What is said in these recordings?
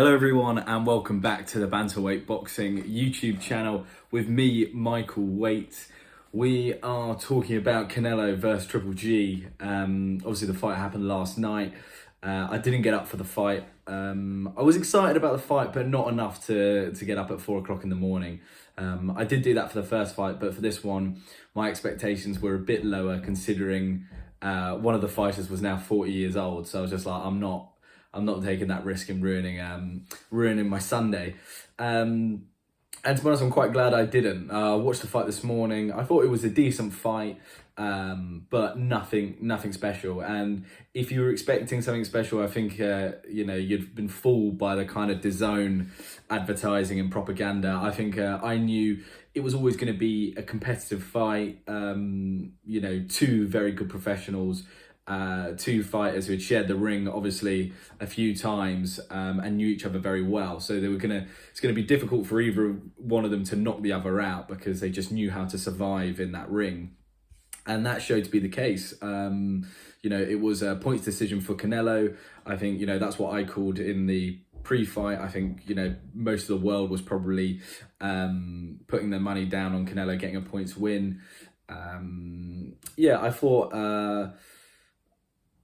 Hello everyone and welcome back to the Bantamweight Boxing YouTube channel with me, Michael Waite. We are talking about Canelo versus Triple G. Obviously the fight happened last night. I didn't get up for the fight. I was excited about the fight, but not enough to get up at 4 o'clock in the morning. I did do that for the first fight, but for this one, my expectations were a bit lower considering one of the fighters was now 40 years old. So I was just like, I'm not taking that risk and ruining my Sunday. And to be honest, I'm quite glad I didn't. I watched the fight this morning. I thought it was a decent fight, but nothing special. And if you were expecting something special, I think you'd been fooled by the kind of DAZN advertising and propaganda. I think I knew it was always going to be a competitive fight. Two very good professionals. Two fighters who had shared the ring obviously a few times and knew each other very well, so it's gonna be difficult for either one of them to knock the other out because they just knew how to survive in that ring, and that showed to be the case. It was a points decision for Canelo. I think that's what I called in the pre-fight. I think most of the world was probably putting their money down on Canelo getting a points win. I thought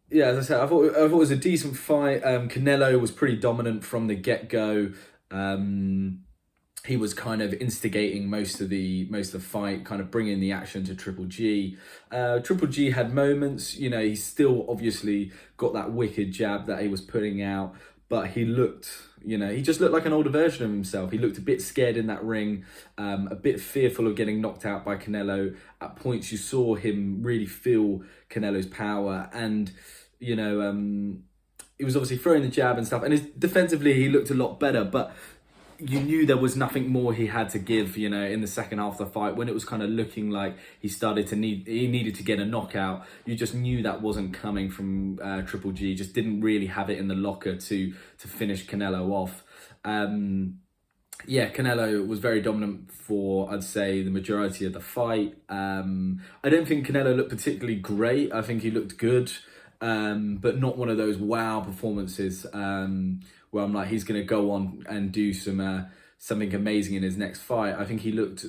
as I said, I thought it was a decent fight. Canelo was pretty dominant from the get-go. He was kind of instigating most of the fight, kind of bringing the action to Triple G. Triple G had moments. He still obviously got that wicked jab that he was putting out, but he just looked like an older version of himself. He looked a bit scared in that ring, a bit fearful of getting knocked out by Canelo. At points you saw him really feel Canelo's power, and he was obviously throwing the jab and stuff, and defensively he looked a lot better, but you knew there was nothing more he had to give, in the second half of the fight when it was kind of looking like he needed to get a knockout. You just knew that wasn't coming from Triple G. Just didn't really have it in the locker to finish Canelo off. Canelo was very dominant for, I'd say, the majority of the fight. I don't think Canelo looked particularly great. I think he looked good, but not one of those wow performances where I'm like, he's going to go on and do something amazing in his next fight. I think he looked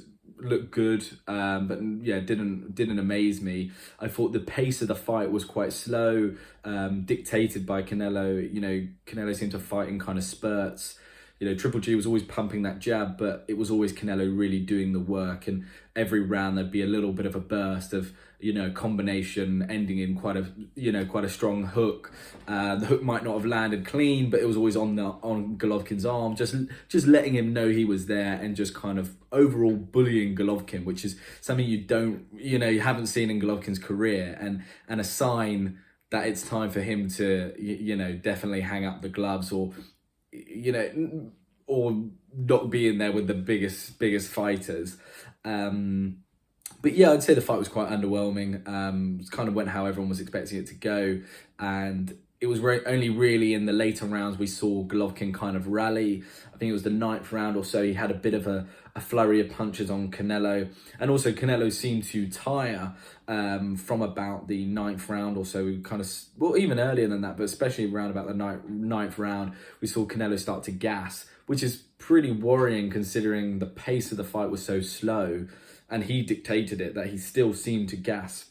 good, but didn't amaze me. I thought the pace of the fight was quite slow, dictated by Canelo. Canelo seemed to fight in kind of spurts. Triple G was always pumping that jab, but it was always Canelo really doing the work. And every round there'd be a little bit of a burst of, combination ending in quite a strong hook. The hook might not have landed clean, but it was always on Golovkin's arm, just letting him know he was there and just kind of overall bullying Golovkin, which is something you haven't seen in Golovkin's career, and a sign that it's time for him to, definitely hang up the gloves or not be in there with the biggest fighters. I'd say the fight was quite underwhelming. It kind of went how everyone was expecting it to go, and it was only really in the later rounds we saw Golovkin kind of rally. I think it was the 9th round or so. He had a bit of a flurry of punches on Canelo, and also Canelo seemed to tire from about the 9th round or so. Even earlier than that, but especially around about the 9th round, we saw Canelo start to gas, which is pretty worrying considering the pace of the fight was so slow, and he dictated it, that he still seemed to gas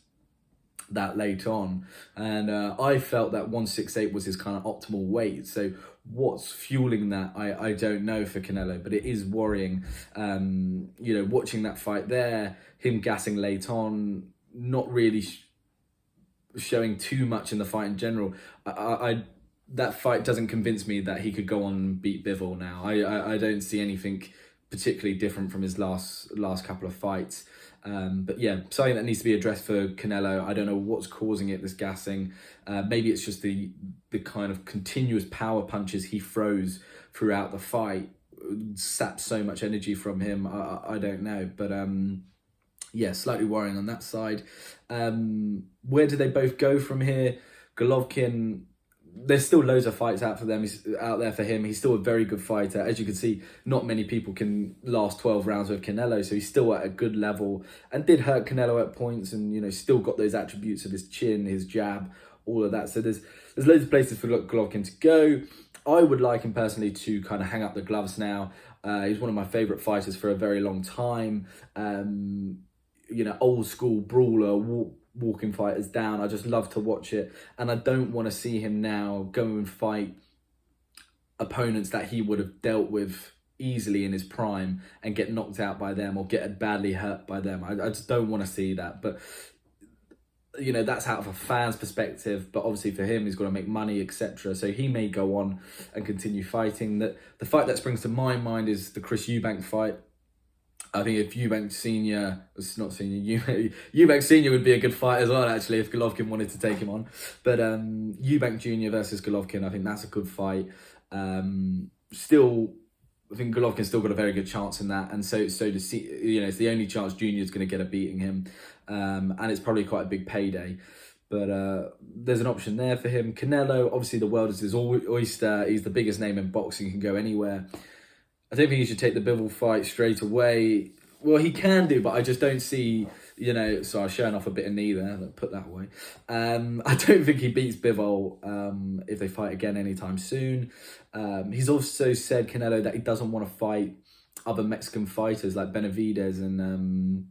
that late on. And I felt that 168 was his kind of optimal weight. So what's fueling that, I don't know for Canelo, but it is worrying. Watching that fight there, him gassing late on, not really showing too much in the fight in general. That fight doesn't convince me that he could go on and beat Bivol now. I don't see anything particularly different from his last couple of fights. Something that needs to be addressed for Canelo. I don't know what's causing it, this gassing. Maybe it's just the kind of continuous power punches he throws throughout the fight saps so much energy from him. I don't know, but slightly worrying on that side. Where do they both go from here? Golovkin, there's still loads of fights out there for him. He's still a very good fighter. As you can see, not many people can last 12 rounds with Canelo, so he's still at a good level and did hurt Canelo at points, and still got those attributes of his chin, his jab, all of that. So there's loads of places for Golovkin to go. I would like him personally to kind of hang up the gloves now. He's one of my favourite fighters for a very long time. You know, old school brawler, walking fighters down. I just love to watch it. And I don't want to see him now go and fight opponents that he would have dealt with easily in his prime and get knocked out by them or get badly hurt by them. I just don't want to see that. But you know, that's out of a fan's perspective, but obviously for him, he's got to make money, etc. So he may go on and continue fighting. The fight that springs to my mind is the Chris Eubank fight. I think if Eubank Senior, it's not Senior, Eubank Senior would be a good fight as well, actually, if Golovkin wanted to take him on. But Eubank Junior versus Golovkin, I think that's a good fight. Still, I think Golovkin's still got a very good chance in that, and so to see, you know, it's the only chance Junior's going to get a beating him, and it's probably quite a big payday. But there's an option there for him. Canelo, obviously the world is his oyster. He's the biggest name in boxing, can go anywhere. I don't think he should take the Bivol fight straight away. Well, he can do, but I just don't see, you know, so I'm showing off a bit of knee there, put that away. I don't think he beats Bivol if they fight again anytime soon. He's also said, Canelo, that he doesn't want to fight other Mexican fighters like Benavidez and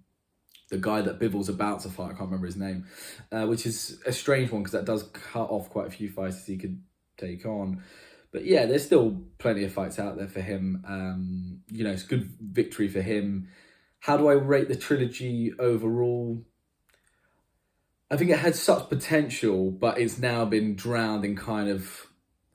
the guy that Bivol's about to fight. I can't remember his name, which is a strange one because that does cut off quite a few fighters he could take on. But yeah, there's still plenty of fights out there for him. You know, it's a good victory for him. How do I rate the trilogy overall? I think it had such potential, but it's now been drowned in kind of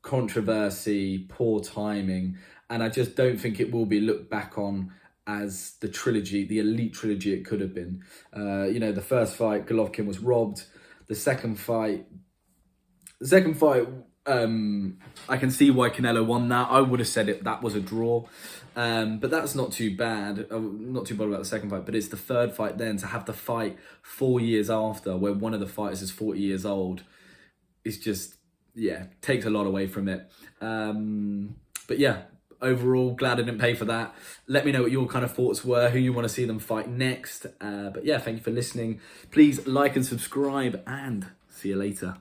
controversy, poor timing, and I just don't think it will be looked back on as the trilogy, the elite trilogy it could have been. You know, the first fight, Golovkin was robbed. The second fight, I can see why Canelo won that. I would have said that was a draw, but that's not too bad. Not too bad about the second fight, but it's the third fight then, to have the fight 4 years after, where one of the fighters is 40 years old. It's just, yeah, takes a lot away from it. But yeah, overall, glad I didn't pay for that. Let me know what your kind of thoughts were, who you want to see them fight next. But yeah, thank you for listening. Please like and subscribe, and see you later.